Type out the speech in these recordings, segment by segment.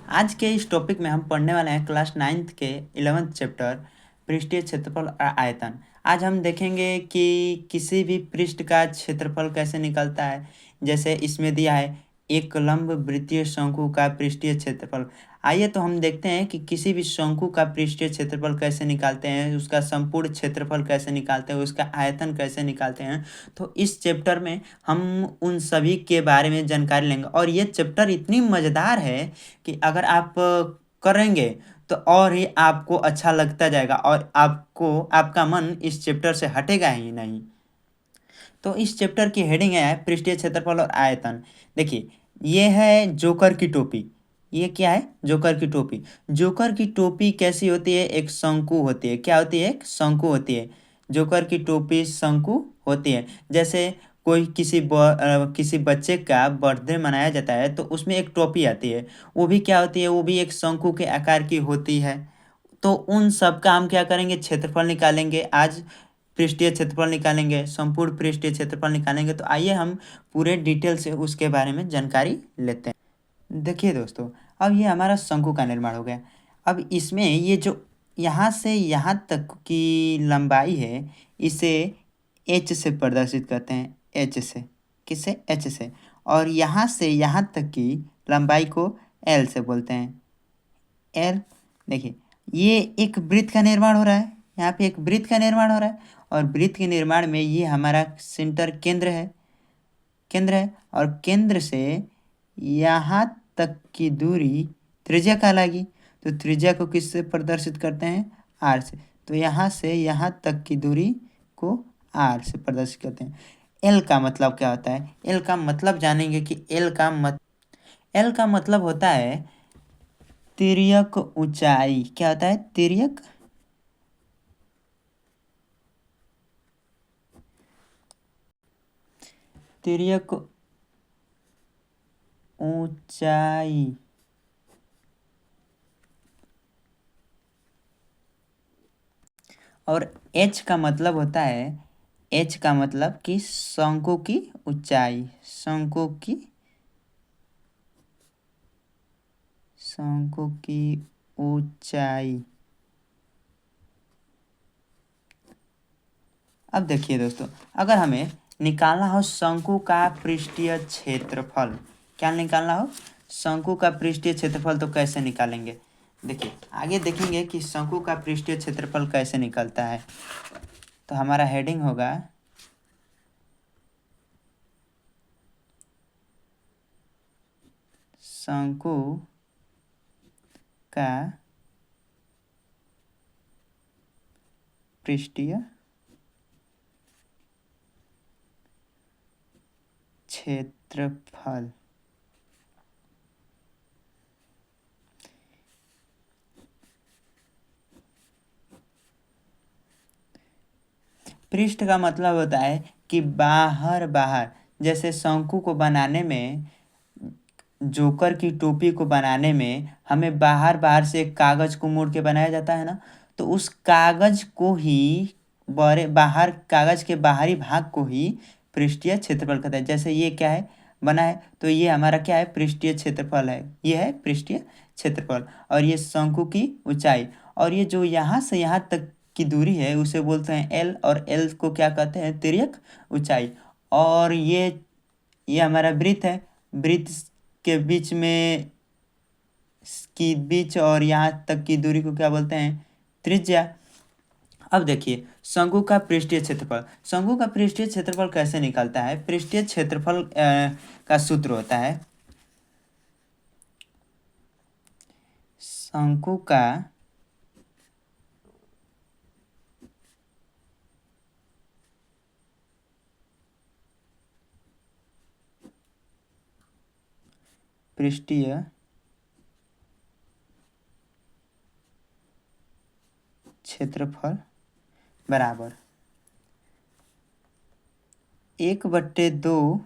आज के इस टॉपिक में हम पढ़ने वाले हैं क्लास 9th के 11th चैप्टर पृष्ठीय क्षेत्रफल और आयतन। आज हम देखेंगे कि किसी भी पृष्ठ का क्षेत्रफल कैसे निकलता है। जैसे इसमें दिया है एक लंब वृत्तीय शंकु का पृष्ठीय क्षेत्रफल। आइए तो हम देखते हैं कि किसी भी शंकु का पृष्ठीय क्षेत्रफल कैसे निकालते हैं, उसका संपूर्ण क्षेत्रफल कैसे निकालते हैं, उसका आयतन कैसे निकालते हैं। तो इस चैप्टर में हम उन सभी के बारे में जानकारी लेंगे और ये चैप्टर इतनी मज़ेदार है कि अगर आप करेंगे तो और ही आपको अच्छा लगता जाएगा और आपका मन इस चैप्टर से हटेगा ही नहीं। तो इस चैप्टर की हेडिंग है पृष्ठीय क्षेत्रफल और आयतन। देखिए, ये है जोकर की टोपी। ये क्या है? जोकर की टोपी। जोकर की टोपी कैसी होती है? एक शंकु होती है। क्या होती है? एक शंकु होती है। जोकर की टोपी शंकु होती है। जैसे कोई किसी बच्चे का बर्थडे मनाया जाता है तो उसमें एक टोपी आती है। वो भी क्या होती है? वो भी एक शंकु के आकार की होती है। तो उन सब का हम क्या करेंगे? क्षेत्रफल निकालेंगे। आज पृष्ठीय क्षेत्रफल निकालेंगे, संपूर्ण पृष्ठीय क्षेत्रफल निकालेंगे। तो आइए हम पूरे डिटेल से उसके बारे में जानकारी लेते हैं। देखिए दोस्तों, अब ये हमारा शंकु का निर्माण हो गया। अब इसमें ये जो यहाँ से यहाँ तक की लंबाई है, इसे एच से प्रदर्शित करते हैं। एच से, किससे? एच से। और यहाँ से यहाँ तक की लंबाई को एल से बोलते हैं। एल। देखिए, ये एक वृत्त का निर्माण हो रहा है। यहाँ पे एक वृत्त का निर्माण हो रहा है और वृत्त के निर्माण में ये हमारा सेंटर केंद्र है और केंद्र से यहाँ तक की दूरी त्रिज्या कहलाएगी। तो त्रिज्या को किससे प्रदर्शित करते हैं? आर से। तो यहाँ से यहाँ तक की दूरी को आर से प्रदर्शित करते हैं। एल का मतलब क्या होता है? एल का मतलब जानेंगे कि एल का मतलब होता है तिर्यक ऊंचाई। क्या होता है? तिर्यक तिर्यक ऊंचाई। और एच का मतलब होता है, एच का मतलब कि शंकु की ऊंचाई। शंकु की ऊंचाई। अब देखिए दोस्तों, अगर हमें निकालना हो शंकु का पृष्ठीय क्षेत्रफल, क्या निकालना हो? शंकु का पृष्ठीय क्षेत्रफल तो कैसे निकालेंगे? देखिए, आगे देखेंगे कि शंकु का पृष्ठीय क्षेत्रफल कैसे निकलता है। तो हमारा हेडिंग होगा शंकु का पृष्ठीय क्षेत्रफल। पृष्ठ का मतलब होता है कि बाहर बाहर, जैसे शंकु को बनाने में, जोकर की टोपी को बनाने में हमें बाहर बाहर से एक कागज को मोड़ के बनाया जाता है ना। तो उस कागज को ही बड़े बाहर, कागज के बाहरी भाग को ही पृष्ठीय क्षेत्रफल कहते हैं। जैसे ये क्या है? बना है, तो ये हमारा क्या है? पृष्ठीय क्षेत्रफल है। ये है पृष्ठीय क्षेत्रफल। और ये शंकु की ऊंचाई। और ये जो यहाँ से यहाँ तक की दूरी है उसे बोलते हैं एल, और एल को क्या कहते हैं? तिर्यक ऊंचाई। और ये हमारा वृत्त है। वृत्त के बीच और यहाँ तक की दूरी को क्या बोलते हैं? त्रिज्या। अब देखिए, शंकु का पृष्ठीय क्षेत्रफल कैसे निकलता है? पृष्ठीय क्षेत्रफल का सूत्र होता है शंकु का पृष्ठीय क्षेत्रफल बराबर 1/2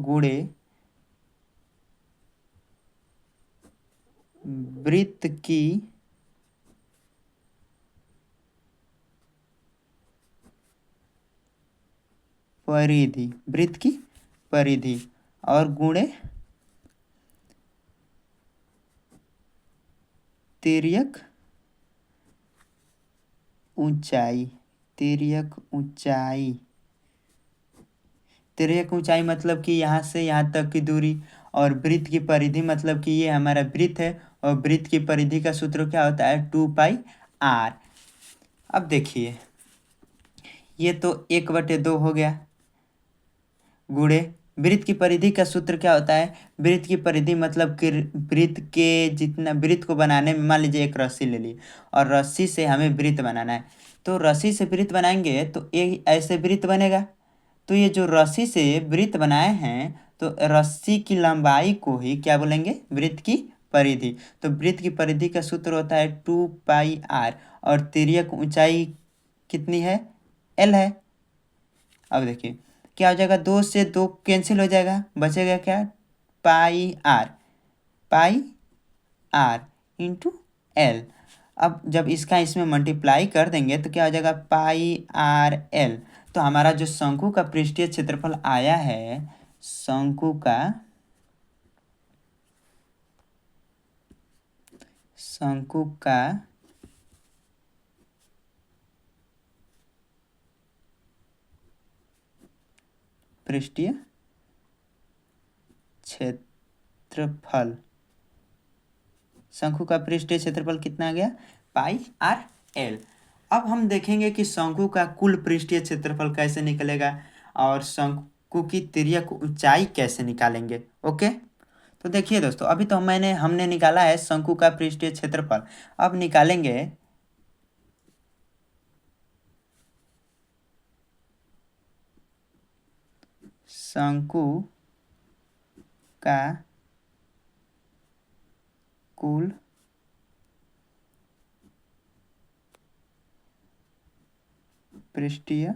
गुणे वृत्त की परिधि, और गुणे तिर्यक ऊंचाई, तिर्यक ऊंचाई, तिर्यक ऊंचाई मतलब कि यहाँ से यहाँ तक की दूरी, और वृत्त की परिधि मतलब कि ये हमारा वृत्त है, और वृत्त की परिधि का सूत्र क्या होता है 2πr। अब देखिए ये तो 1/2 हो गया, गुणे वृत्त की परिधि का सूत्र क्या होता है, वृत्त की परिधि मतलब कि वृत्त के जितना, वृत्त को बनाने में मान लीजिए एक रस्सी ले ली और रस्सी से हमें वृत्त बनाना है, तो रस्सी से वृत्त बनाएंगे तो ये ऐसे वृत्त बनेगा। तो ये जो रस्सी से वृत्त बनाए हैं तो रस्सी की लंबाई को ही क्या बोलेंगे, वृत्त की परिधि। तो वृत्त की परिधि का सूत्र होता है 2πr, और तिर्यक ऊंचाई कितनी है, l है। अब देखिए क्या हो जाएगा, 2 से 2 कैंसिल हो जाएगा, बचेगा क्या, πr, πr इंटू l। अब जब इसका इसमें मल्टीप्लाई कर देंगे तो क्या हो जाएगा πr l। तो हमारा जो शंकु का पृष्ठीय क्षेत्रफल आया है, शंकु का पृष्ठीय क्षेत्रफल, शंकु का पृष्ठीय क्षेत्रफल कितना आ गया, πr l। अब हम देखेंगे कि शंकु का कुल पृष्ठीय क्षेत्रफल कैसे निकलेगा और शंकु की तिर्यक ऊंचाई कैसे निकालेंगे। ओके, तो देखिए दोस्तों अभी तो हमने निकाला है शंकु का पृष्ठीय क्षेत्रफल। अब निकालेंगे शंकु का कुल पृष्ठीय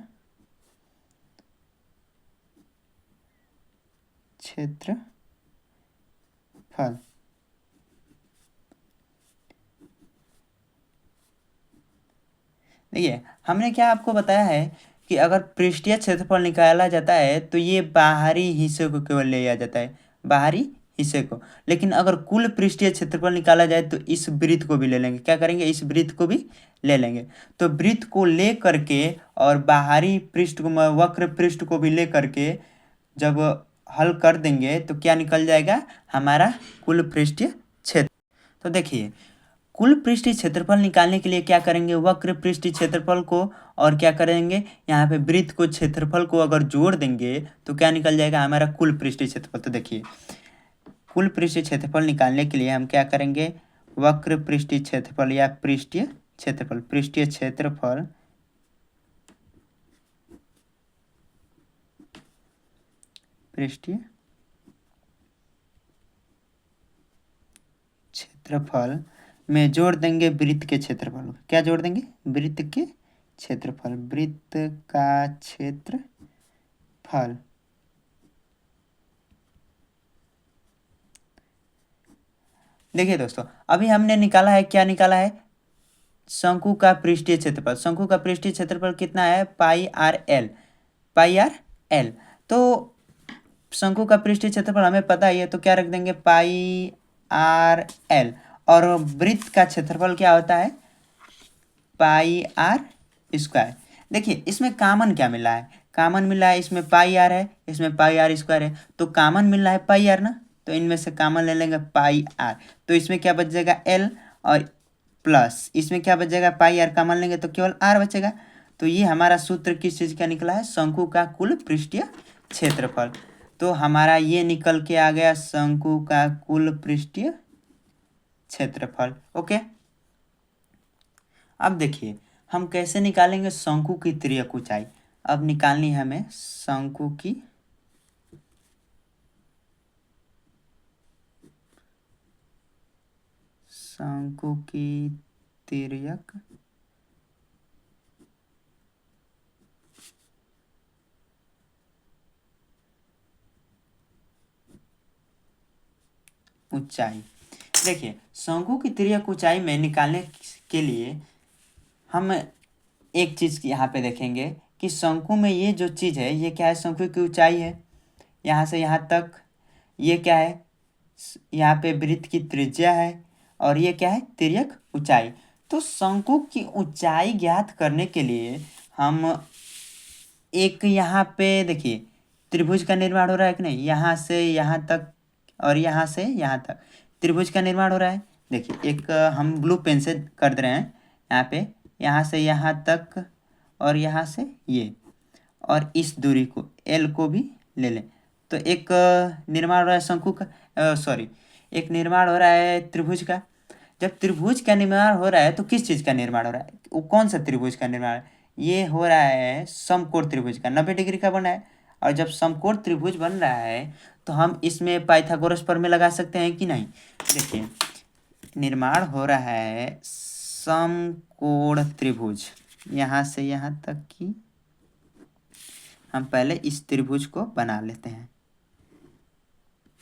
क्षेत्रफल। देखिए हमने क्या आपको बताया है कि अगर पृष्ठीय क्षेत्रफल निकाला जाता है तो ये बाहरी हिस्से को केवल ले लिया जाता है, बाहरी हिस्से को। लेकिन अगर कुल पृष्ठीय क्षेत्रफल निकाला जाए तो इस वृत्त को भी ले लेंगे, क्या करेंगे, इस वृत्त को भी ले लेंगे। तो वृत्त को ले करके और बाहरी पृष्ठ को, वक्र पृष्ठ को भी ले करके जब हल कर देंगे तो क्या निकल जाएगा, हमारा कुल पृष्ठीय क्षेत्र। तो देखिए कुल पृष्ठीय क्षेत्रफल निकालने के लिए क्या करेंगे, वक्र पृष्ठीय क्षेत्रफल को और क्या करेंगे, यहाँ पे वृत्त को क्षेत्रफल को अगर जोड़ देंगे तो क्या निकल जाएगा, हमारा कुल पृष्ठीय क्षेत्रफल। तो देखिए कुल पृष्ठीय क्षेत्रफल निकालने के लिए हम क्या करेंगे, वक्र पृष्ठीय क्षेत्रफल या पृष्ठीय क्षेत्रफल, पृष्ठीय क्षेत्रफल पृष्ठीय क्षेत्रफल में जोड़ देंगे वृत्त के क्षेत्रफल। क्या जोड़ देंगे, वृत्त के क्षेत्रफल, वृत्त का क्षेत्रफल। देखिए दोस्तों अभी हमने निकाला है, क्या निकाला है, शंकु का पृष्ठीय क्षेत्रफल। शंकु का पृष्ठीय क्षेत्रफल कितना है, πr l। तो शंकु का पृष्ठीय क्षेत्रफल हमें पता ही है, तो क्या रख देंगे πr l। और वृत्त का क्षेत्रफल क्या होता है, πr²। देखिए इसमें कॉमन क्या मिला है, कॉमन मिला है, इसमें πr है, इसमें πr² है, तो कॉमन मिल रहा है πr ना, तो इनमें से कॉमन ले लेंगे πr। तो इसमें क्या बच जाएगा l, और प्लस इसमें क्या बच जाएगा πr, कॉमन लेंगे तो केवल r बचेगा। तो ये हमारा सूत्र किस चीज़ का निकला है, शंकु का कुल पृष्ठीय क्षेत्रफल। तो हमारा ये निकल के आ गया शंकु का कुल पृष्ठीय क्षेत्रफल। ओके, अब देखिए हम कैसे निकालेंगे शंकु की तिर्यक ऊंचाई। अब निकालनी है हमें शंकु की तिर्यक ऊंचाई। देखिए शंकु की तिर्यक ऊंचाई में निकालने के लिए हम एक चीज़ यहाँ पे देखेंगे कि शंकु में ये जो चीज़ है ये क्या है, शंकु की ऊंचाई है यहाँ से यहाँ तक। ये क्या है, यहाँ पे वृत्त की त्रिज्या है, और ये क्या है, तिर्यक ऊंचाई। तो शंकु की ऊंचाई ज्ञात करने के लिए हम एक यहाँ पे देखिए त्रिभुज का निर्माण हो रहा है कि नहीं, यहाँ से यहाँ तक और यहाँ से यहाँ तक त्रिभुज का निर्माण हो रहा है। देखिए एक हम ब्लू पेन से कर दे रहे हैं यहाँ पे, यहाँ से यहाँ तक और यहाँ से ये, और इस दूरी को एल को भी ले लें। तो एक निर्माण हो रहा है शंकु का, सॉरी, एक निर्माण हो रहा है त्रिभुज का। जब त्रिभुज का निर्माण हो रहा है तो किस चीज़ का निर्माण हो रहा है, वो कौन सा त्रिभुज का निर्माण, ये हो रहा है समकोण त्रिभुज का, 90 डिग्री का बना है। और जब समकोण त्रिभुज बन रहा है तो हम इसमें पाइथागोरस प्रमेय लगा सकते हैं कि नहीं। देखिए निर्माण हो रहा है समकोण त्रिभुज, यहाँ से यहाँ तक की हम पहले इस त्रिभुज को बना लेते हैं।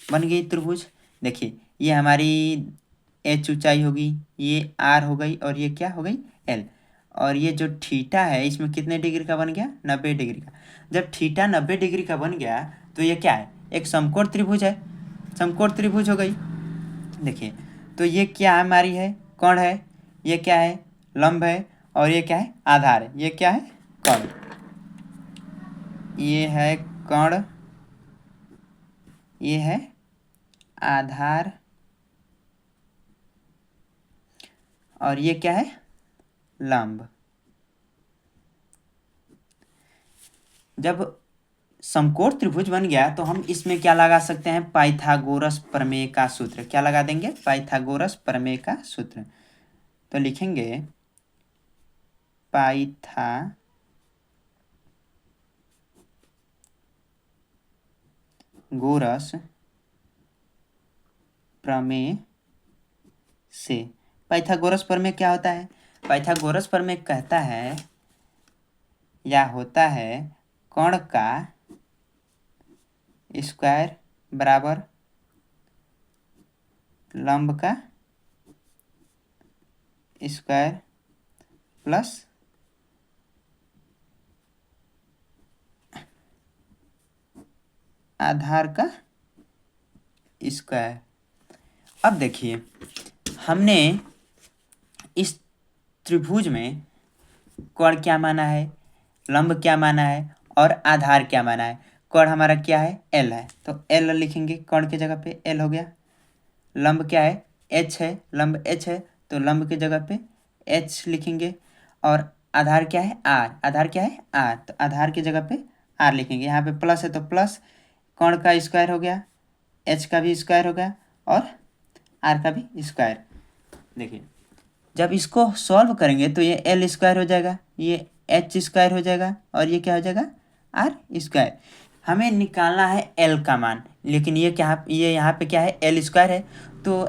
बन गई त्रिभुज। देखिए ये हमारी एच ऊंचाई होगी, ये आर हो गई, और ये क्या हो गई, एल। और ये जो थीटा है इसमें कितने डिग्री का बन गया, 90 डिग्री का। जब थीटा 90 डिग्री का बन गया तो ये क्या है, एक समकोण त्रिभुज है, समकोण त्रिभुज हो गई। देखिए तो ये क्या हमारी है, कोण है, ये क्या है, लंब है, और ये क्या है, आधार है। ये क्या है, कोण, ये है कोण, ये है आधार, और ये क्या है, लंब। जब समकोण त्रिभुज बन गया तो हम इसमें क्या लगा सकते हैं, पाइथागोरस प्रमेय का सूत्र। क्या लगा देंगे, पाइथागोरस प्रमेय का सूत्र। तो लिखेंगे पाइथागोरस प्रमेय से। पाइथागोरस प्रमेय क्या होता है, पाइथागोरस प्रमेय कहता है या होता है कोण का स्क्वायर बराबर लंब का स्क्वायर प्लस आधार का स्क्वायर। अब देखिए हमने इस त्रिभुज में कोण क्या माना है, लंब क्या माना है, और आधार क्या माना है। कोण हमारा क्या है, एल है, तो एल लिखेंगे, कोण की जगह पे एल हो गया। लंब क्या है, एच है, लंब एच है, तो लंब की जगह पे एच लिखेंगे। और आधार क्या है, आर, आधार क्या है, आर, तो आधार की जगह पे आर लिखेंगे। यहाँ पे प्लस है तो प्लस, कोण का स्क्वायर हो गया, एच का भी स्क्वायर हो गया, और आर का भी स्क्वायर। देखिए जब इसको सॉल्व करेंगे तो ये एल स्क्वायर हो जाएगा, ये एच स्क्वायर हो जाएगा, और ये क्या हो जाएगा, आर स्क्वायर। हमें निकालना है एल का मान, लेकिन ये क्या, ये यहाँ पे क्या है, एल स्क्वायर है। तो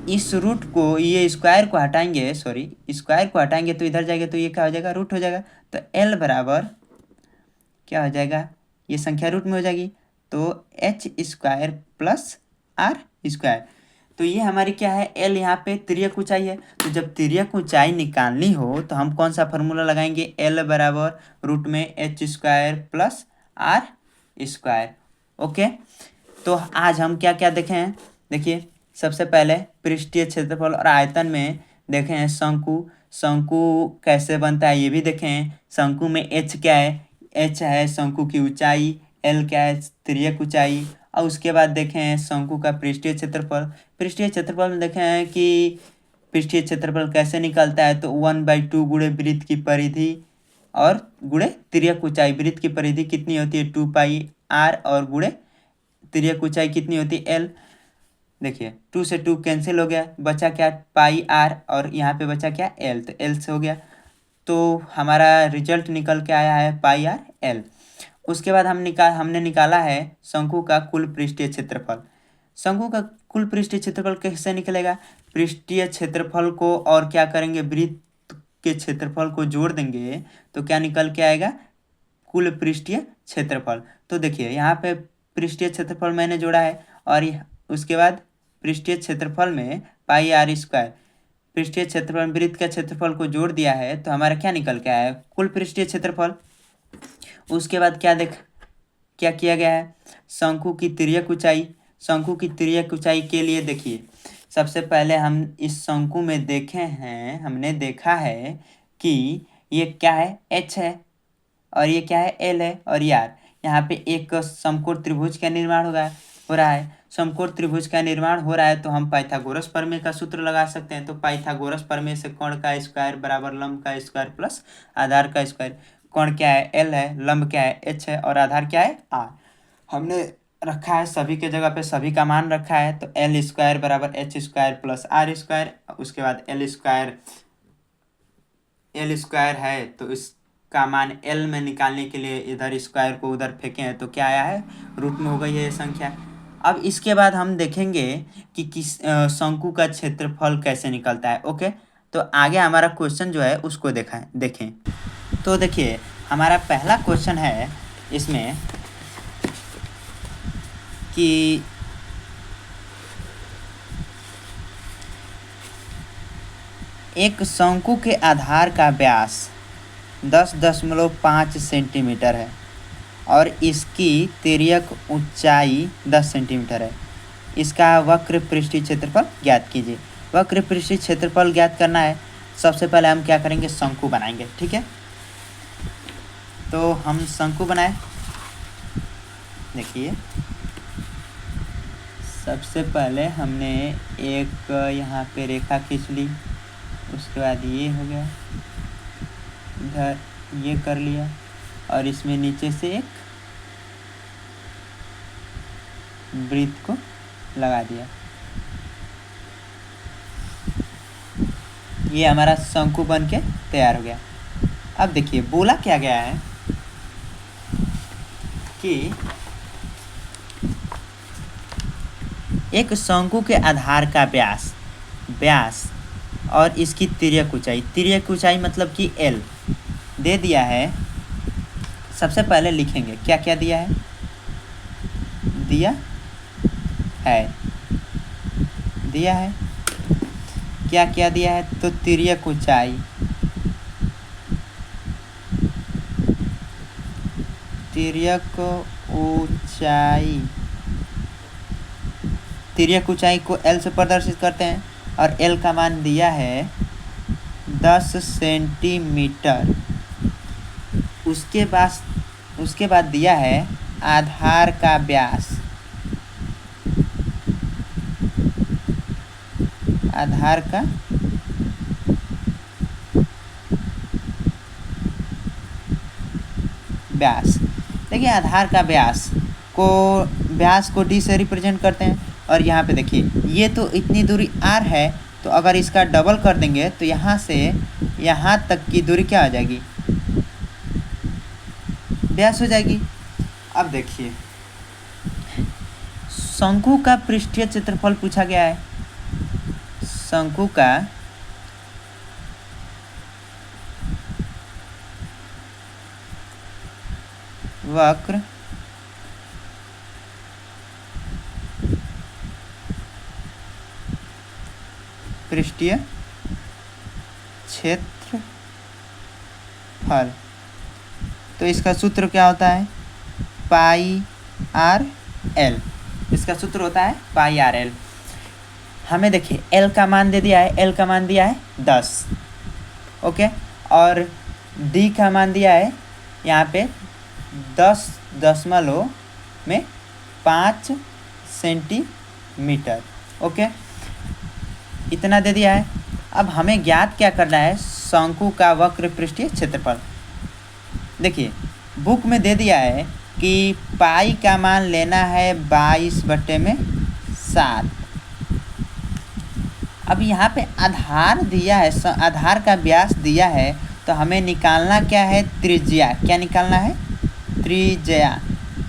इस रूट को, ये स्क्वायर को हटाएंगे, सॉरी स्क्वायर को हटाएंगे तो इधर जाएगा, तो ये क्या हो जाएगा, रूट हो जाएगा। तो एल बराबर क्या हो जाएगा, ये संख्या रूट में हो जाएगी, तो H square plus R square. तो ये हमारी क्या है, एल यहाँ पे तिर्यक ऊंचाई है। तो जब तिर्यक ऊंचाई निकालनी हो तो हम कौन सा फॉर्मूला लगाएंगे, एल बराबर रूट में H square plus R square. Okay, तो आज हम क्या क्या देखे हैं, देखिए सबसे पहले पृष्ठीय क्षेत्रफल और आयतन में देखे हैं शंकु, शंकु कैसे बनता है ये भी देखे हैं। शंकु में एच क्या है, एच है शंकु की ऊंचाई, एल क्या है तिर्यक ऊंचाई। और उसके बाद देखे हैं शंकु का पृष्ठीय क्षेत्रफल। पृष्ठीय क्षेत्रफल में देखे हैं कि पृष्ठीय क्षेत्रफल कैसे निकलता है, तो 1/2 गुणे वृत्त की परिधि और गुणे तिर्यक ऊंचाई। वृत्त की परिधि कितनी होती है, 2πr, और गुणे तिर्यक ऊंचाई कितनी होती है, एल। देखिए 2 से 2 कैंसिल हो गया, बचा क्या, πr, और यहाँ पे बचा क्या, एल, तो एल से हो गया। तो हमारा रिजल्ट निकल के आया है πr एल। उसके बाद हमने निकाला है शंकु का कुल पृष्ठीय क्षेत्रफल। शंकु का कुल पृष्ठीय क्षेत्रफल कैसे निकलेगा, पृष्ठीय क्षेत्रफल को और क्या करेंगे, वृत्त के क्षेत्रफल को जोड़ देंगे तो क्या निकल के आएगा, कुल पृष्ठीय क्षेत्रफल। तो देखिए यहाँ पे पृष्ठीय क्षेत्रफल मैंने जोड़ा है, और उसके बाद पृष्ठीय क्षेत्रफल में πr स्क्वायर, पृष्ठीय क्षेत्रफल वृत्त का क्षेत्रफल को जोड़ दिया है, तो हमारा क्या निकल के आया है, कुल पृष्ठीय क्षेत्रफल। उसके बाद क्या किया गया है, शंकु की तिर्यक ऊंचाई। शंकु की तिर्यक ऊंचाई के लिए देखिए सबसे पहले हम इस शंकु में हमने देखा है कि ये क्या है, एच है, और ये क्या है, एल है, और यार यहाँ पे एक समकोण त्रिभुज का निर्माण हो रहा है। समकोण त्रिभुज का निर्माण हो रहा है तो हम पाइथागोरस प्रमेय का सूत्र लगा सकते हैं। तो पाइथागोरस प्रमेय से कोण का स्क्वायर बराबर लंब का स्क्वायर प्लस आधार का स्क्वायर। कोण क्या है, एल है, लंब क्या है, एच है, और आधार क्या है, आर। हमने रखा है सभी के जगह पे सभी का मान रखा है। तो एल स्क्वायर बराबर H square plus R square. उसके बाद एल स्क्वायर है तो इसका मान एल में निकालने के लिए इधर स्क्वायर को उधर फेंके हैं तो क्या आया है, रूट में हो गई है ये संख्या। अब इसके बाद हम देखेंगे कि किस शंकु का क्षेत्रफल कैसे निकलता है। ओके, तो आगे हमारा क्वेश्चन जो है उसको देखें। तो देखिए हमारा पहला क्वेश्चन है इसमें कि एक शंकु के आधार का व्यास 10.5 सेंटीमीटर है और इसकी तिर्यक ऊंचाई 10 सेंटीमीटर है। इसका वक्र पृष्ठीय क्षेत्रफल ज्ञात कीजिए। वक्र पृष्ठीय क्षेत्रफल ज्ञात करना है, सबसे पहले हम क्या करेंगे, शंकु बनाएंगे। ठीक है, तो हम शंकु बनाए। देखिए सबसे पहले हमने एक यहाँ पे रेखा खींच ली, उसके बाद ये हो गया, इधर ये कर लिया, और इसमें नीचे से एक वृत्त को लगा दिया। ये हमारा शंकु बन के तैयार हो गया। अब देखिए बोला क्या गया है कि एक शंकु के आधार का व्यास और इसकी तिर्यक ऊंचाई मतलब कि एल दे दिया है। सबसे पहले लिखेंगे क्या क्या दिया है, क्या क्या दिया है, तो तिर्यक ऊंचाई, तिर्यक ऊंचाई को एल से प्रदर्शित करते हैं और एल का मान दिया है 10 सेंटीमीटर। उसके बाद दिया है आधार का व्यास, देखिए आधार का व्यास को डी से रिप्रेजेंट करते हैं। और यहाँ पे देखिए ये तो इतनी दूरी r है, तो अगर इसका डबल कर देंगे तो यहाँ से यहाँ तक की दूरी क्या हो जाएगी, व्यास हो जाएगी। अब देखिए शंकु का पृष्ठीय क्षेत्रफल पूछा गया है। शंकु का वक्र पृष्ठीय क्षेत्रफल, तो इसका सूत्र क्या होता है, पाई आर एल। इसका सूत्र होता है पाई आर एल। हमें देखिए एल का मान दे दिया है 10। ओके, और डी का मान दिया है यहाँ पे 10.5 सेंटीमीटर। ओके, इतना दे दिया है। अब हमें ज्ञात क्या करना है, शंकु का वक्र पृष्ठीय क्षेत्रफल। देखिए बुक में दे दिया है कि पाई का मान लेना है 22/7। अब यहाँ पे आधार दिया है, आधार का व्यास दिया है, तो हमें निकालना क्या है, त्रिज्या। क्या निकालना है, त्रिज्या।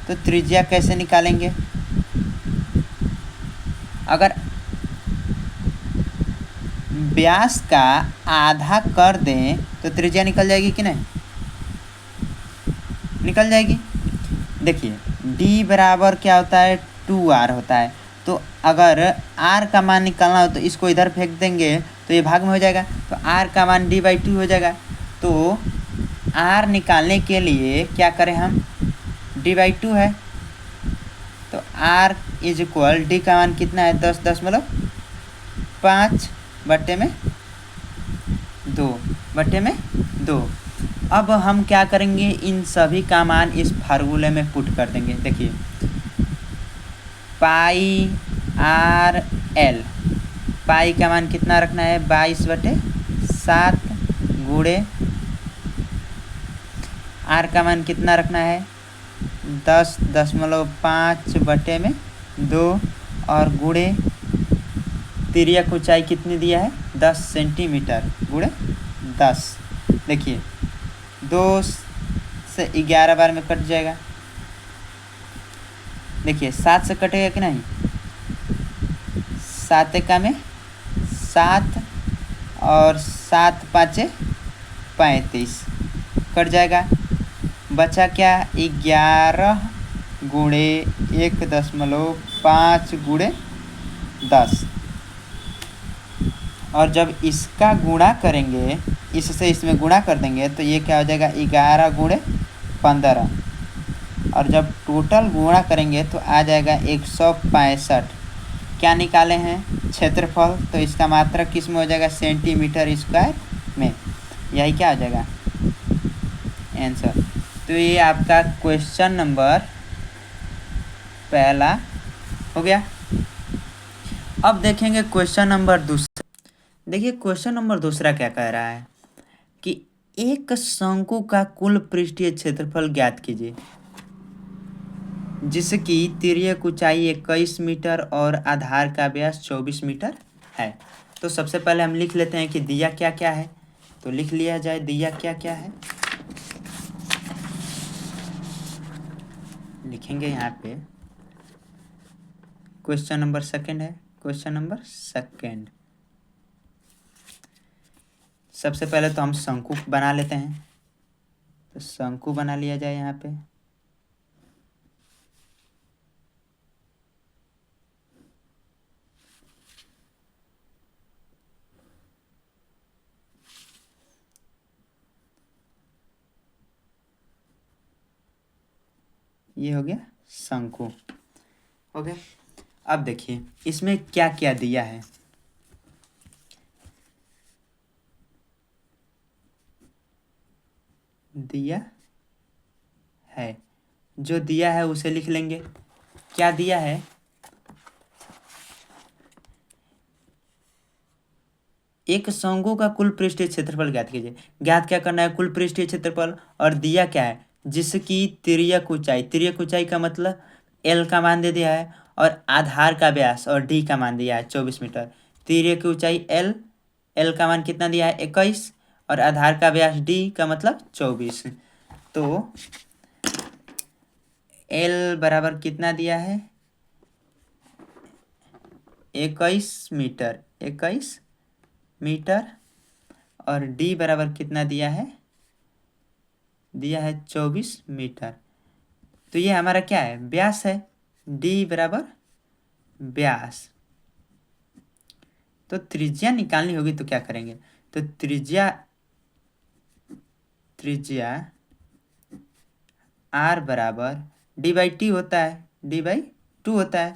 तो त्रिज्या कैसे निकालेंगे, अगर व्यास का आधा कर दें तो त्रिज्या निकल जाएगी कि नहीं, निकल जाएगी। देखिए d बराबर क्या होता है, 2r होता है। तो अगर r का मान निकालना हो तो इसको इधर फेंक देंगे तो ये भाग में हो जाएगा, तो r का मान d/2 हो जाएगा। तो r निकालने के लिए क्या करें हम, d/2 है, तो r इज इक्वल, d का मान कितना है, 10 5/2 अब हम क्या करेंगे, इन सभी का मान इस फार्मूले में पुट कर देंगे। देखिए पाई आर एल, पाई का मान कितना रखना है 22/7 गुणे आर का मान कितना रखना है 10.5/2 और गुणे तिर्यक ऊंचाई कितनी दिया है 10 सेंटीमीटर गुणे 10। देखिए 2 से 11 बार में कट जाएगा। देखिए 7 से कटेगा कि नहीं, 7 एका में 7 और 7 5 35 कट जाएगा। बचा क्या 11 गुणे 1.5 गुणे 10। और जब इसका गुणा करेंगे, इससे इसमें गुणा कर देंगे तो ये क्या हो जाएगा 11 गुणे 15। और जब टोटल गुणा करेंगे तो आ जाएगा 165। क्या निकाले हैं क्षेत्रफल, तो इसका मात्रक किस में हो जाएगा सेंटीमीटर स्क्वायर में। यही क्या हो जाएगा आंसर। तो ये आपका क्वेश्चन नंबर पहला हो गया। अब देखेंगे क्वेश्चन नंबर दूसरा। देखिए क्वेश्चन नंबर दूसरा क्या कह रहा है कि एक शंकु का कुल पृष्ठीय क्षेत्रफल ज्ञात कीजिए जिसकी तिर्यक ऊंचाई 21 मीटर और आधार का व्यास 24 मीटर है। तो सबसे पहले हम लिख लेते हैं कि दिया क्या क्या है। तो लिख लिया जाए दिया क्या क्या है। लिखेंगे यहाँ पे क्वेश्चन नंबर सेकंड है। क्वेश्चन नंबर सेकंड, सबसे पहले तो हम शंकु बना लेते हैं। तो शंकु बना लिया जाए यहाँ पे। ये हो गया शंकु हो गया। अब देखिए इसमें क्या क्या दिया है। दिया है, जो दिया है उसे लिख लेंगे। क्या दिया है, एक शंकु का कुल पृष्ठीय क्षेत्रफल ज्ञात कीजिए। ज्ञात क्या करना है कुल पृष्ठीय क्षेत्रफल, और दिया क्या है जिसकी तिर्यक ऊंचाई, तिर्यक ऊंचाई का मतलब एल का मान दे दिया है और आधार का व्यास और डी का मान दिया है 24 मीटर। तिर्यक की ऊंचाई एल, एल का मान कितना दिया है 21 और आधार का व्यास डी का मतलब 24। तो एल बराबर कितना दिया है 21 मीटर, 21 मीटर और डी बराबर कितना दिया है 24 मीटर। तो ये हमारा क्या है व्यास है, डी बराबर व्यास। तो त्रिज्या निकालनी होगी तो क्या करेंगे, तो त्रिज्या आर बराबर डी/टी होता है, डी/2 होता है,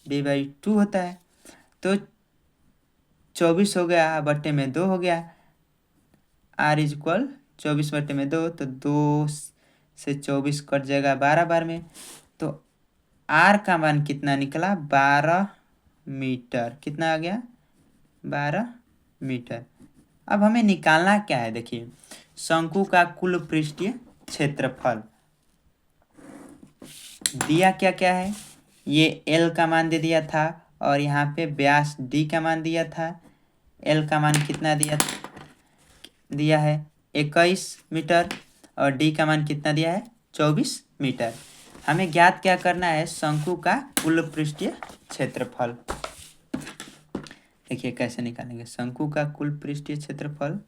डी/2 होता है। तो 24 हो गया बट्टे में 2 हो गया, आर इज इक्वल 24/2, तो 2 से 24 कट जाएगा 12 बार में। तो आर का मान कितना निकला 12 मीटर, कितना आ गया 12 मीटर। अब हमें निकालना क्या है, देखिए शंकु का कुल पृष्ठीय क्षेत्रफल दिया क्या क्या है, ये एल का मान दे दिया था और यहाँ पे व्यास डी का मान दिया था। एल का मान कितना दिया है 21 मीटर और डी का मान कितना दिया है 24 मीटर। हमें ज्ञात क्या करना है शंकु का कुल पृष्ठीय क्षेत्रफल। देखिए कैसे निकालेंगे शंकु का कुल पृष्ठीय क्षेत्रफल।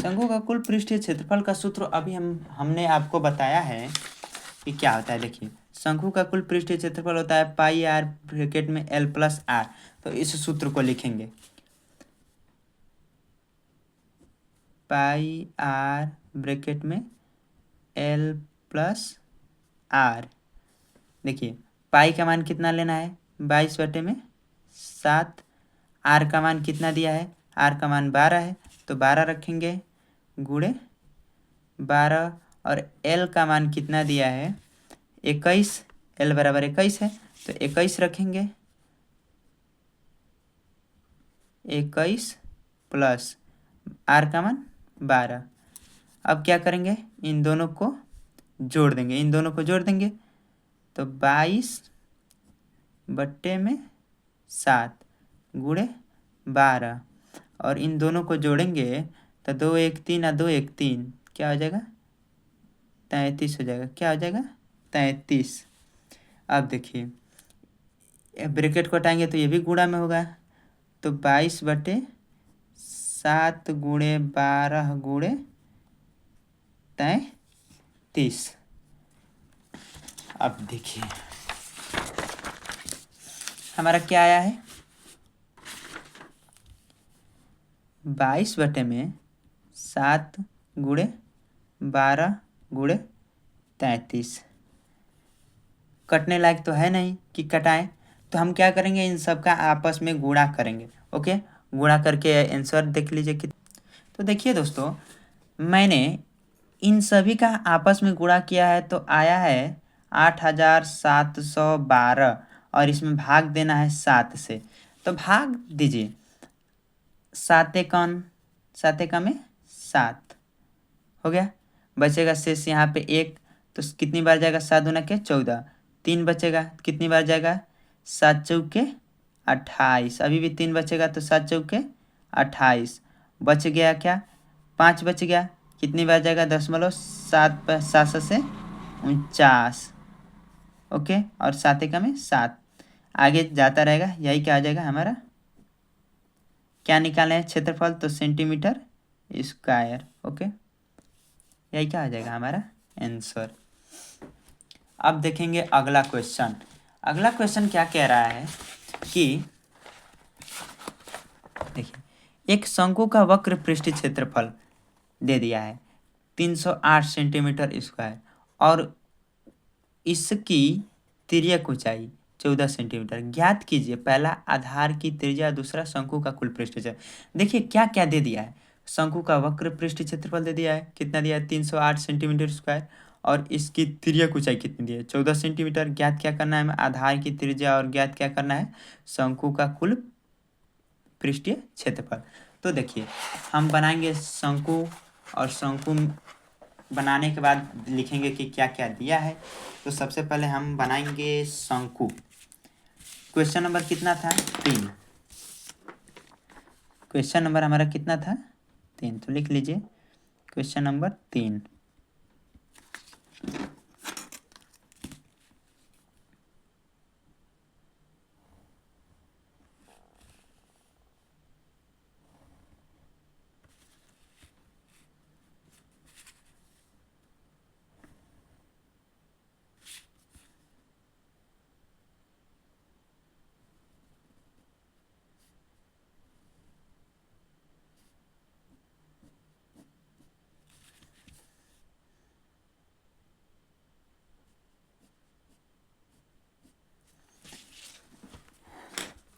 शंकु का कुल पृष्ठीय क्षेत्रफल का सूत्र अभी हमने आपको बताया है कि क्या होता है। देखिए, शंकु का कुल पृष्ठीय क्षेत्रफल होता है पाई आर ब्रैकेट में एल प्लस आर। तो इस सूत्र को लिखेंगे, पाई आर ब्रैकेट में एल प्लस आर। देखिए, पाई का मान कितना लेना है, 22/7। आर का मान कितना दिया है, आर का मान 12 है, तो 12 रखेंगे गुणे 12। और एल का मान कितना दिया है, 21। एल बराबर 21 है, तो 21 रखेंगे, 21 प्लस आर का मान 12। अब क्या करेंगे, इन दोनों को जोड़ देंगे, तो 22/7 गुणे 12। और इन दोनों को जोड़ेंगे तो 2 1 3 और 2 1 3, क्या हो जाएगा, 33 हो जाएगा। क्या हो जाएगा, 33। अब देखिए, ब्रैकेट को हटाएंगे तो ये भी गुणा में होगा, तो 22/7 गुणे 12 गुणे 33। अब देखिए हमारा क्या आया है, 22/7 गुणे 12 गुणे 33। कटने लायक तो है नहीं कि कटाएं, तो हम क्या करेंगे, इन सब का आपस में गुणा करेंगे। ओके, गुणा करके आंसर देख लीजिए कि। तो देखिए दोस्तों, मैंने इन सभी का आपस में गुणा किया है तो आया है 8712। और इसमें भाग देना है 7 से, तो भाग दीजिए। 7 में 7 हो गया, बचेगा शेष यहाँ पे 1। तो कितनी बार जाएगा, 7 दूना के 14, 3 बचेगा, कितनी बार जाएगा, 7 चौके 28। अभी भी 3 बचेगा, तो 7 चौके 28। बच गया क्या, 5 बच गया, कितनी बार जाएगा, 7 7 से 49। ओके, और 7 में 7 आगे जाता रहेगा। यही क्या आ जाएगा हमारा, क्या निकाले हैं क्षेत्रफल, तो सेंटीमीटर स्क्वायर। ओके, यही क्या आ जाएगा हमारा आंसर। अब देखेंगे अगला क्वेश्चन। अगला क्वेश्चन क्या कह रहा है कि देखिए, एक शंकु का वक्र पृष्ठीय क्षेत्रफल दे दिया है 308 सेंटीमीटर स्क्वायर और इसकी तिर्यक ऊंचाई 14 सेंटीमीटर। ज्ञात कीजिए पहला आधार की त्रिज्या, दूसरा शंकु का कुल पृष्ठीय क्षेत्रफल। देखिए क्या क्या दे दिया है, शंकु का वक्र पृष्ठीय क्षेत्रफल दे दिया है, कितना दिया है, 308 सेंटीमीटर स्क्वायर। और इसकी तिर्यक ऊंचाई कितनी दी है, 14 सेंटीमीटर। ज्ञात क्या करना है हमें, आधार की त्रिज्या, और ज्ञात क्या करना है, शंकु का कुल पृष्ठीय क्षेत्रफल। तो देखिए, हम बनाएंगे शंकु, और शंकु बनाने के बाद लिखेंगे कि क्या क्या दिया है। तो सबसे पहले हम बनाएंगे शंकु। क्वेश्चन नंबर कितना था, 3। क्वेश्चन नंबर हमारा कितना था, 3। तो लिख लीजिए क्वेश्चन नंबर 3।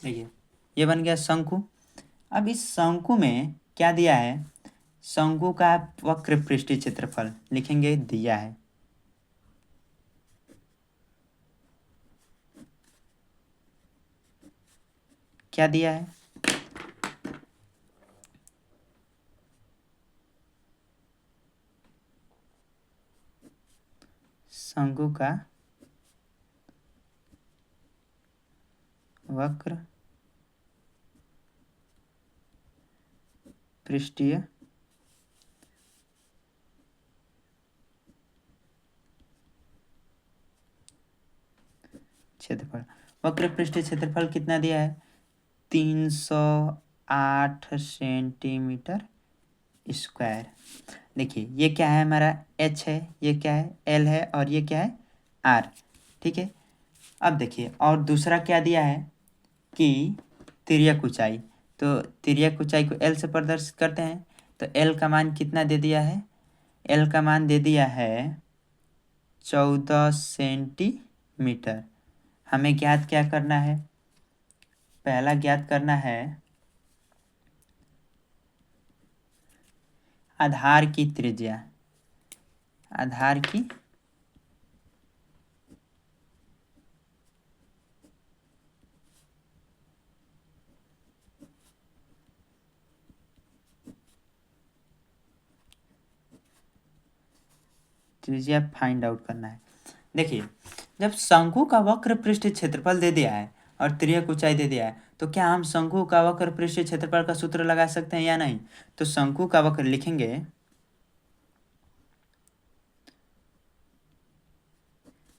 देखिए, ये बन गया शंकु। अब इस शंकु में क्या दिया है, शंकु का वक्र पृष्ठीय क्षेत्रफल लिखेंगे, दिया है। क्या दिया है, शंकु का वक्र पृष्ठीय क्षेत्रफल। वक्र पृष्ठीय क्षेत्रफल कितना दिया है, 308 सेंटीमीटर स्क्वायर। देखिए ये क्या है, हमारा h है, ये क्या है, l है, और ये क्या है, r। ठीक है। अब देखिए और दूसरा क्या दिया है कि तिर्यक ऊंचाई, तो तिर्यक ऊंचाई को l से प्रदर्शित करते हैं। तो l का मान कितना दे दिया है, l का मान दे दिया है 14 सेंटीमीटर। हमें ज्ञात क्या करना है, पहला ज्ञात करना है आधार की त्रिज्या। आधार की त्रिज्या फाइंड आउट करना है। देखिए जब शंकु का वक्र पृष्ठ क्षेत्रफल दे दिया है और तिर्यक ऊंचाई दे दिया है, तो क्या हम शंकु का वक्र पृष्ठ क्षेत्रफल का सूत्र लगा सकते हैं या नहीं। तो शंकु का वक्र लिखेंगे,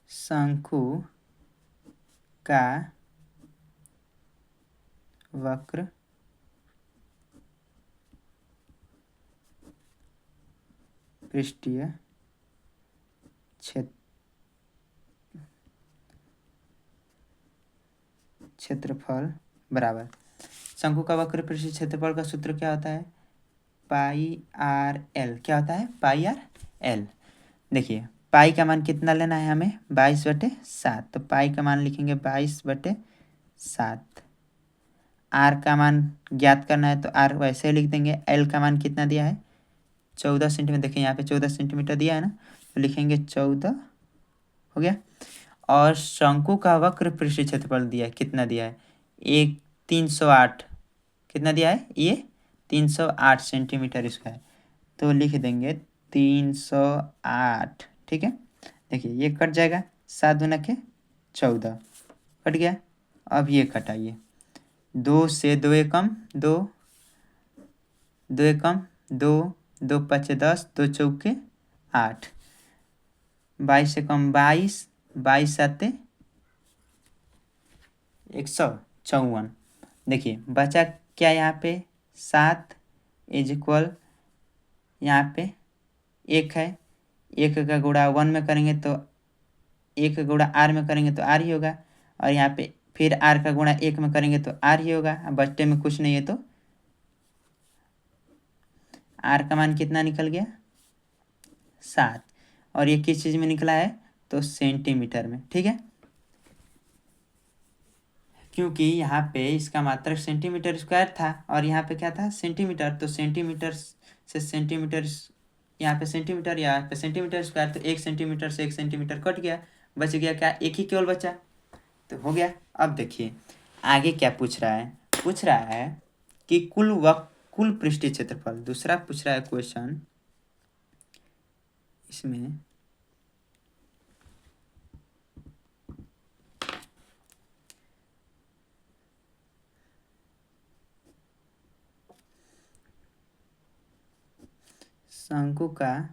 शंकु का वक्र पृष्ठीय क्षेत्रफल बराबर, शंकु का वक्र पृष्ठीय क्षेत्रफल का सूत्र क्या होता है, पाई आर एल। क्या होता है, पाई आर एल। देखिए पाई का मान कितना लेना है हमें, 22/7। तो पाई का मान लिखेंगे 22/7। आर का मान ज्ञात करना है तो आर वैसे ही लिख देंगे। एल का मान कितना दिया है, 14 सेंटीमीटर। देखिए यहाँ पे 14 सेंटीमीटर दिया है ना, तो लिखेंगे 14, हो गया। और शंकु का वक्र पृष्ठ क्षेत्रफल दिया है, कितना दिया है, 308। कितना दिया है ये, 308 सेंटीमीटर स्क्वायर। तो लिख देंगे 308। ठीक है। देखिए ये कट जाएगा, 7 दूना के 14 कट गया। अब ये कटाइए, 2 से 2 एकम 2, 2 एकम 2, 2 5 10, 2 चौके 8, 22 से कम 22, 22 7 154। देखिए बचा क्या यहाँ पे, 7 इज इक्वल, यहाँ पे 1 है, 1 का गुणा 1 में करेंगे तो 1 का गुणा r में करेंगे तो r ही होगा, और यहाँ पे फिर r का गुणा 1 में करेंगे तो r ही होगा। अब बचते में कुछ नहीं है, तो r का मान कितना निकल गया, 7। और ये किस चीज़ में निकला है, तो सेंटीमीटर में। ठीक है, क्योंकि यहाँ पे इसका मात्रक सेंटीमीटर स्क्वायर था और यहाँ पे क्या था, सेंटीमीटर। तो सेंटीमीटर से सेंटीमीटर, यहाँ पे सेंटीमीटर, यहाँ पे सेंटीमीटर स्क्वायर, तो 1 सेंटीमीटर से 1 सेंटीमीटर कट गया, बच गया क्या, एक ही केवल बचा, तो हो गया। अब देखिए आगे क्या पूछ रहा है, पूछ रहा है कि कुल पृष्ठीय क्षेत्रफल। दूसरा पूछ रहा है क्वेश्चन इसमें, शंकु का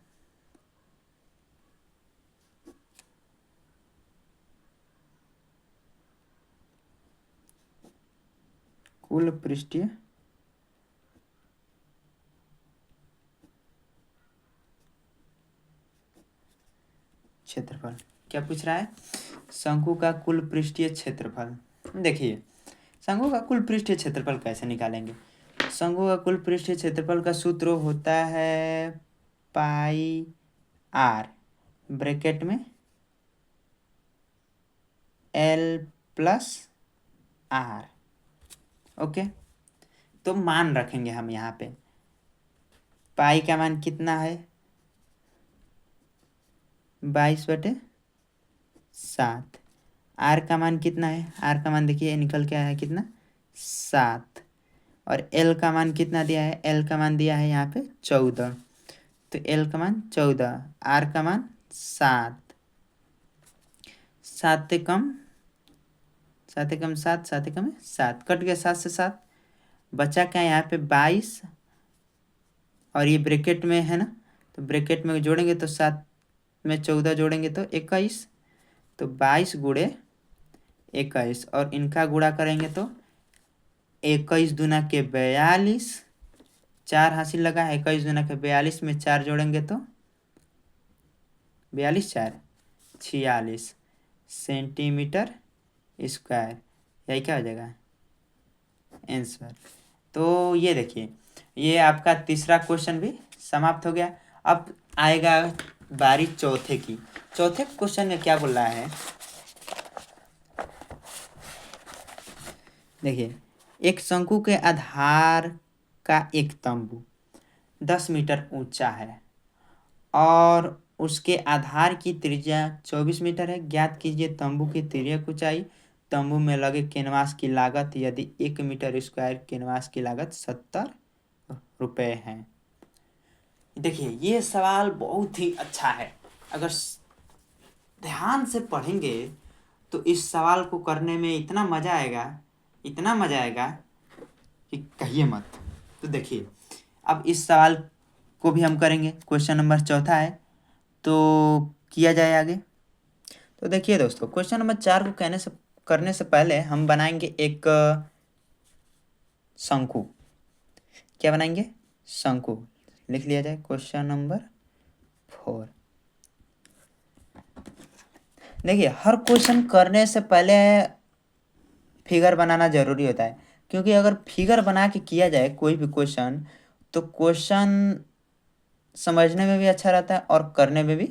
कुल पृष्ठीय क्षेत्रफल। क्या पूछ रहा है, शंकु का कुल पृष्ठीय क्षेत्रफल। देखिए शंकु का कुल पृष्ठीय क्षेत्रफल कैसे निकालेंगे। शंकु का कुल पृष्ठीय क्षेत्रफल का सूत्र होता है पाई आर ब्रैकेट में एल प्लस आर। ओके, तो मान रखेंगे हम यहाँ पे, पाई का मान कितना है, 22/7। आर का मान कितना है, आर का मान देखिए निकल के आया है कितना, 7। और एल का मान कितना दिया है, एल का मान दिया है यहाँ पे 14। तो एल का मान 14, आर का मान 7। 7 से कम 7 से कम 7, 7 से कम 7, कट गया 7 से 7, बचा क्या यहाँ पे 22, और ये ब्रैकेट में है ना, तो ब्रैकेट में जोड़ेंगे तो 7 में 14 जोड़ेंगे तो 21, तो 22 गुणे 21, और इनका गुणा करेंगे तो 21 दूना के 42, 4 हासिल लगा है, 21 गुना के 42 में 4 जोड़ेंगे तो 42 4 46 सेंटीमीटर स्क्वायर। यही क्या हो जाएगा आंसर। तो ये देखिए, ये आपका तीसरा क्वेश्चन भी समाप्त हो गया। अब आएगा बारी चौथे की। चौथे क्वेश्चन में क्या बोल रहा है, देखिए, एक शंकु के आधार का एक तंबू 10 मीटर ऊंचा है और उसके आधार की त्रिज्या 24 मीटर है। ज्ञात कीजिए तंबू की तिर्यक ऊंचाई। तंबू में लगे कैनवास की लागत यदि 1 मीटर स्क्वायर कैनवास की लागत 70 रुपये है। देखिए, ये सवाल बहुत ही अच्छा है। अगर ध्यान से पढ़ेंगे तो इस सवाल को करने में इतना मज़ा आएगा, इतना मज़ा आएगा कि कहिए मत। तो देखिए, अब इस सवाल को भी हम करेंगे। क्वेश्चन नंबर चौथा है, तो किया जाए आगे। तो देखिए दोस्तों, क्वेश्चन नंबर 4 को करने से पहले हम बनाएंगे एक शंकु। क्या बनाएंगे? शंकु। लिख लिया जाए क्वेश्चन नंबर 4। देखिए, हर क्वेश्चन करने से पहले फिगर बनाना ज़रूरी होता है, क्योंकि अगर फिगर बना के किया जाए कोई भी क्वेश्चन, तो क्वेश्चन समझने में भी अच्छा रहता है और करने में भी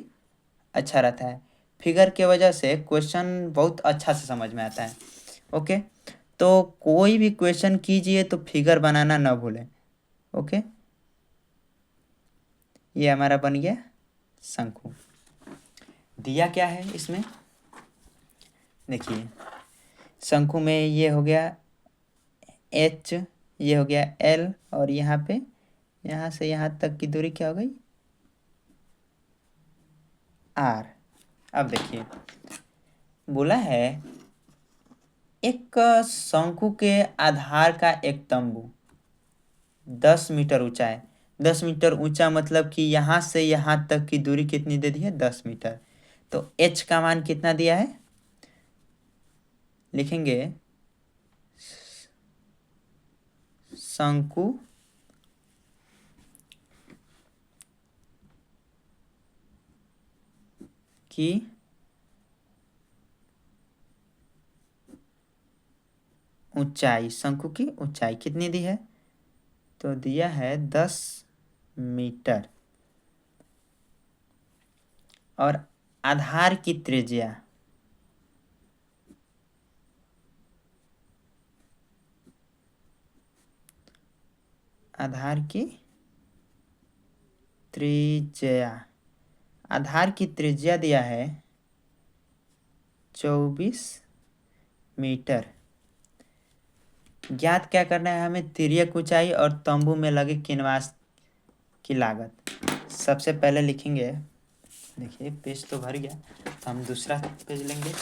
अच्छा रहता है। फिगर की वजह से क्वेश्चन बहुत अच्छा से समझ में आता है। ओके, तो कोई भी क्वेश्चन कीजिए तो फिगर बनाना ना भूलें। ओके, ये हमारा बन गया शंकु। दिया क्या है इसमें, देखिए, शंकु में ये हो गया एच, ये हो गया एल, और यहाँ पे यहाँ से यहाँ तक की दूरी क्या हो गई आर। अब देखिए, बोला है एक शंकु के आधार का एक तंबू 10 मीटर ऊंचा है। 10 मीटर ऊंचा मतलब कि यहाँ से यहाँ तक की दूरी कितनी दे दी है? 10 मीटर। तो एच का मान कितना दिया है? लिखेंगे शंकु की ऊंचाई, शंकु की ऊंचाई कितनी दी है? तो दिया है 10 मीटर। और आधार की त्रिज्या, आधार की त्रिज्या, आधार की त्रिज्या दिया है 24 मीटर। ज्ञात क्या करना है हमें? तिर्यक ऊंचाई और तंबू में लगे कैनवास की लागत। सबसे पहले लिखेंगे, देखिए पेज तो भर गया, तो हम दूसरा पेज लेंगे।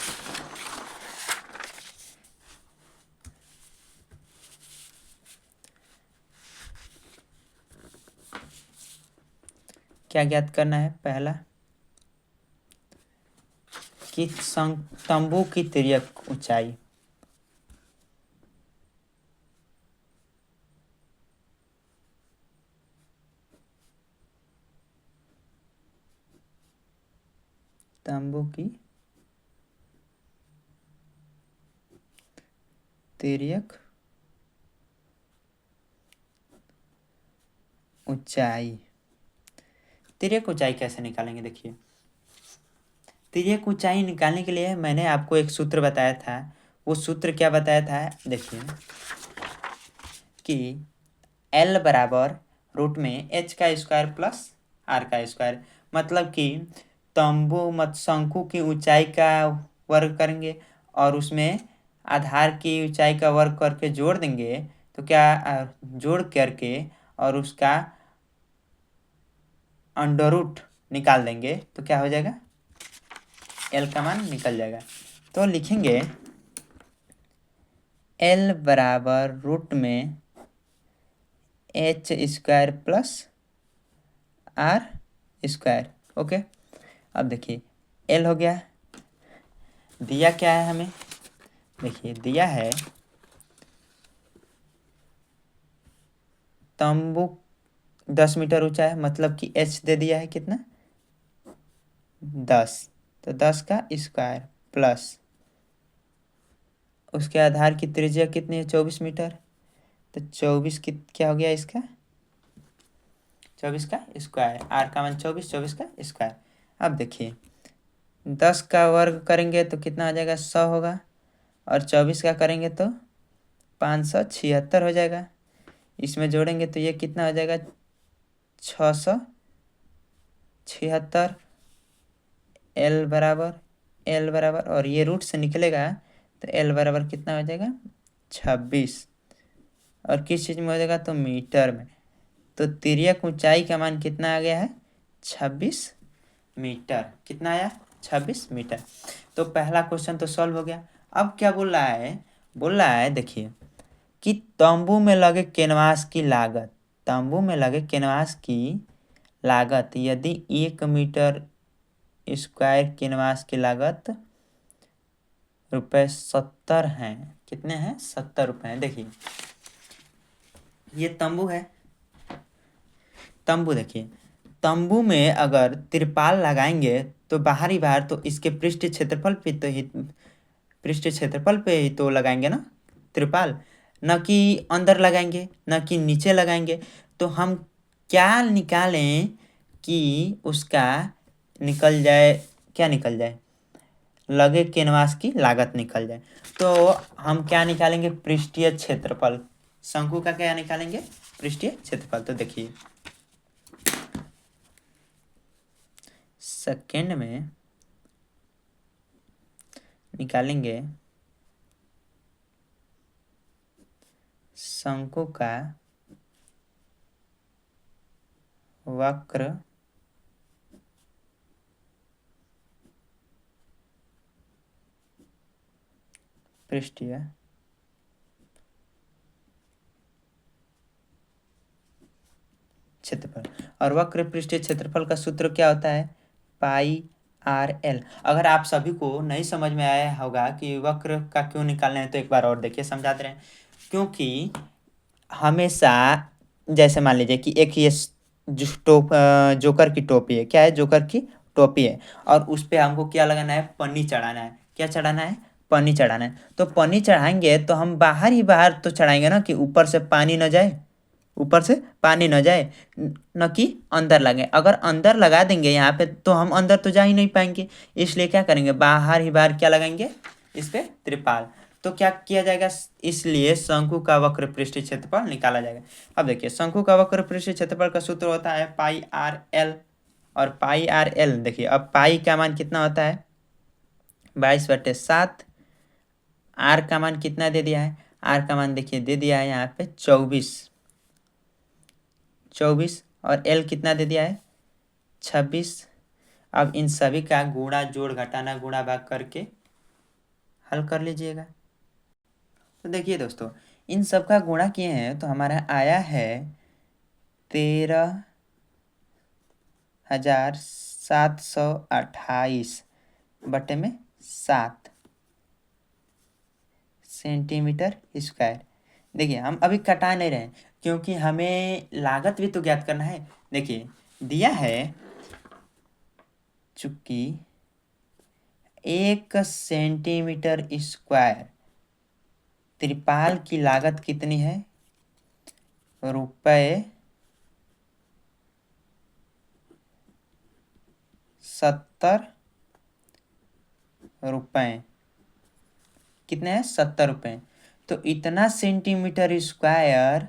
क्या ज्ञात करना है? पहला कि तंबू की तिर्यक ऊंचाई, तंबू की तिर्यक ऊंचाई। तिर्यक ऊंचाई कैसे निकालेंगे? देखिए, तिर्यक ऊंचाई निकालने के लिए मैंने आपको एक सूत्र बताया था। वो सूत्र क्या बताया था? देखिए कि L बराबर रूट में एच का स्क्वायर प्लस आर का स्क्वायर, मतलब कि तंबू मत शंकु की ऊंचाई का वर्ग करेंगे और उसमें आधार की ऊंचाई का वर्ग करके जोड़ देंगे, तो क्या जोड़ करके और उसका अंडर रूट निकाल देंगे, तो क्या हो जाएगा? एल का मान निकल जाएगा। तो लिखेंगे एल बराबर रूट में H square plus R square. Okay, अब देखिए एल हो गया। दिया क्या है हमें? देखिए, दिया है तंबू 10 मीटर ऊंचा है, मतलब कि h दे दिया है कितना, 10। तो 10 का स्क्वायर प्लस उसके आधार की त्रिज्या कितनी है, 24 मीटर। तो 24 की क्या हो गया इसका, 24 का स्क्वायर, आर का मान 24, 24 का स्क्वायर। अब देखिए 10 का वर्ग करेंगे तो कितना आ जाएगा, 100 होगा, और 24 का करेंगे तो 576 हो जाएगा। इसमें जोड़ेंगे तो ये कितना हो जाएगा, 676। एल बराबर और ये रूट से निकलेगा तो एल बराबर कितना हो जाएगा, 26। और किस चीज़ में हो जाएगा, तो मीटर में। तो तिर्यक ऊंचाई का मान कितना आ गया है, 26 मीटर। कितना आया, 26 मीटर। तो पहला क्वेश्चन तो सॉल्व हो गया। अब क्या बोल रहा है, बोल रहा है देखिए कि तंबू में लगे कैनवास की लागत, तंबू में लगे कैनवास की लागत यदि 1 मीटर स्क्वायर कैनवास की लागत ₹70 हैं। कितने हैं, ₹70 हैं। देखिए ये तंबू है, तंबू देखिए, तंबू में अगर तिरपाल लगाएंगे तो बाहरी बाहर तो इसके पृष्ठीय क्षेत्रफल पे तो ही, पृष्ठीय क्षेत्रफल पे ही तो लगाएंगे ना तिरपाल, न कि अंदर लगाएंगे, न कि नीचे लगाएंगे। तो हम क्या निकालें कि उसका निकल जाए, क्या निकल जाए, लगे कैनवास की लागत निकल जाए। तो हम क्या निकालेंगे, पृष्ठीय क्षेत्रफल। शंकु का क्या निकालेंगे, पृष्ठीय क्षेत्रफल। तो देखिए सेकेंड में निकालेंगे शंकु का वक्र पृष्ठीय क्षेत्रफल। और वक्र पृष्ठीय क्षेत्रफल का सूत्र क्या होता है, पाई आर एल। अगर आप सभी को नहीं समझ में आया होगा कि वक्र का क्यों निकालना है तो एक बार और देखिए, समझा दे रहे हैं। क्योंकि हमेशा जैसे मान लीजिए कि एक ये जोकर की टोपी है, क्या है, जोकर की टोपी है, और उस पे हमको क्या लगाना है, पन्नी चढ़ाना है। क्या चढ़ाना है, पन्नी चढ़ाना है। तो पन्नी चढ़ाएंगे तो हम बाहर ही बाहर तो चढ़ाएंगे ना, कि ऊपर से पानी न जाए, ऊपर से पानी न जाए, न कि अंदर लगे। अगर अंदर लगा देंगे यहाँ पे तो हम अंदर तो जा ही नहीं पाएंगे। इसलिए क्या करेंगे, बाहर ही बाहर क्या लगाएंगे, इस पे त्रिपाल। तो क्या किया जाएगा, इसलिए शंकु का वक्र पृष्ठीय क्षेत्रफल निकाला जाएगा। अब देखिए शंकु का वक्र पृष्ठीय क्षेत्रफल का सूत्र होता है पाई आर एल। और पाई आर एल देखिए, अब पाई का मान कितना होता है, 22/7। आर का मान कितना दे दिया है, आर का मान देखिए दे दिया है यहाँ पे 24। और एल कितना दे दिया है, 26। अब इन सभी का गुणा जोड़ घटाना गुणा भाग करके हल कर लीजिएगा। तो देखिए दोस्तों, इन सब का गुणा किए हैं तो हमारा आया है 13,728/7 सेंटीमीटर स्क्वायर। देखिए हम अभी कटा नहीं रहे, क्योंकि हमें लागत भी तो ज्ञात करना है। देखिए दिया है, चूंकि 1 सेंटीमीटर स्क्वायर त्रिपाल की लागत कितनी है, ₹70। कितने हैं, ₹70। तो इतना सेंटीमीटर स्क्वायर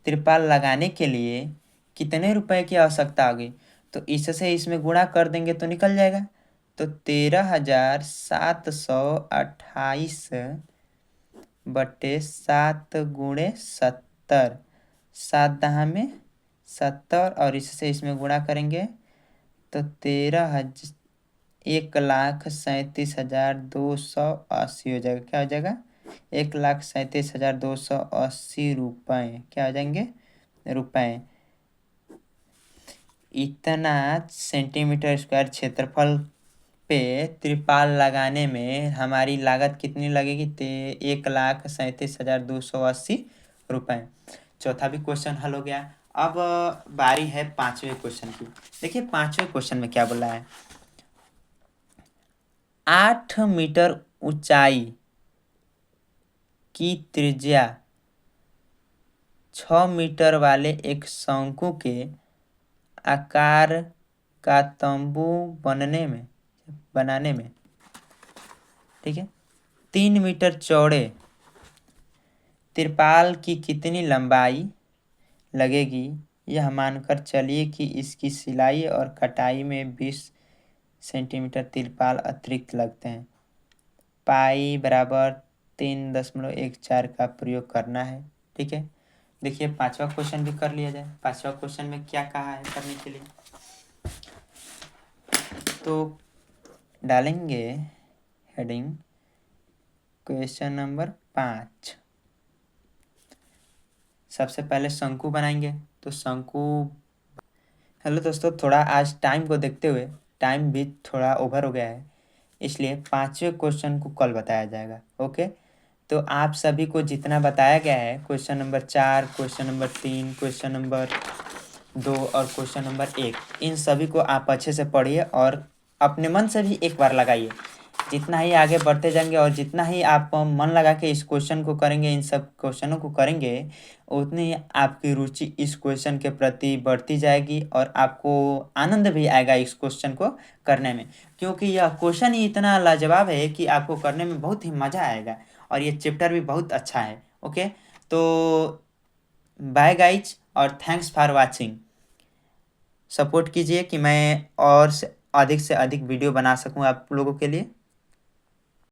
त्रिपाल लगाने के लिए कितने रुपए की आवश्यकता होगी। तो इससे इसमें गुणा कर देंगे तो निकल जाएगा। तो 13,728/7 7 दहा में 70, और इससे इसमें गुणा करेंगे तो 1,37,280 हो जाएगा। क्या हो जाएगा, 1,37,280 क्या हो जाएंगे, रुपए। इतना सेंटीमीटर स्क्वायर क्षेत्रफल पे त्रिपाल लगाने में हमारी लागत कितनी लगेगी, 1,37,280 रुपए। चौथा भी क्वेश्चन हल हो गया। अब बारी है पांचवें क्वेश्चन की। देखिए पांचवें क्वेश्चन में क्या बोला है। 8 मीटर ऊंचाई की त्रिज्या 6 मीटर वाले एक शंकु के आकार का तंबू बनाने में, ठीक है, 3 मीटर चौड़े तिरपाल की कितनी लंबाई लगेगी। यह मानकर चलिए कि इसकी सिलाई और कटाई में 20 सेंटीमीटर तिरपाल अतिरिक्त लगते हैं। पाई बराबर 3.14 का प्रयोग करना है, ठीक है। देखिए पांचवा क्वेश्चन भी कर लिया जाए। पांचवा क्वेश्चन में क्या कहा है करने के लिए, तो डालेंगे हेडिंग क्वेश्चन नंबर 5। सबसे पहले शंकु बनाएंगे। तो शंकु, हेलो दोस्तों, थोड़ा आज टाइम को देखते हुए टाइम भी थोड़ा ओवर हो गया है, इसलिए पांचवें क्वेश्चन को कल बताया जाएगा। ओके, तो आप सभी को जितना बताया गया है, question number 4, question number 3, question number 2 और क्वेश्चन नंबर 1, इन सभी को आप अच्छे से पढ़िए और अपने मन से भी एक बार लगाइए। जितना ही आगे बढ़ते जाएंगे और जितना ही आप मन लगा के इस क्वेश्चन को करेंगे, इन सब क्वेश्चनों को करेंगे, उतनी ही आपकी रुचि इस क्वेश्चन के प्रति बढ़ती जाएगी और आपको आनंद भी आएगा इस क्वेश्चन को करने में, क्योंकि यह क्वेश्चन ही इतना लाजवाब है कि आपको करने में बहुत ही मज़ा आएगा और ये चैप्टर भी बहुत अच्छा है। ओके, तो बाय गाइज और थैंक्स फॉर वाचिंग। सपोर्ट कीजिए कि मैं और से अधिक वीडियो बना सकूं आप लोगों के लिए।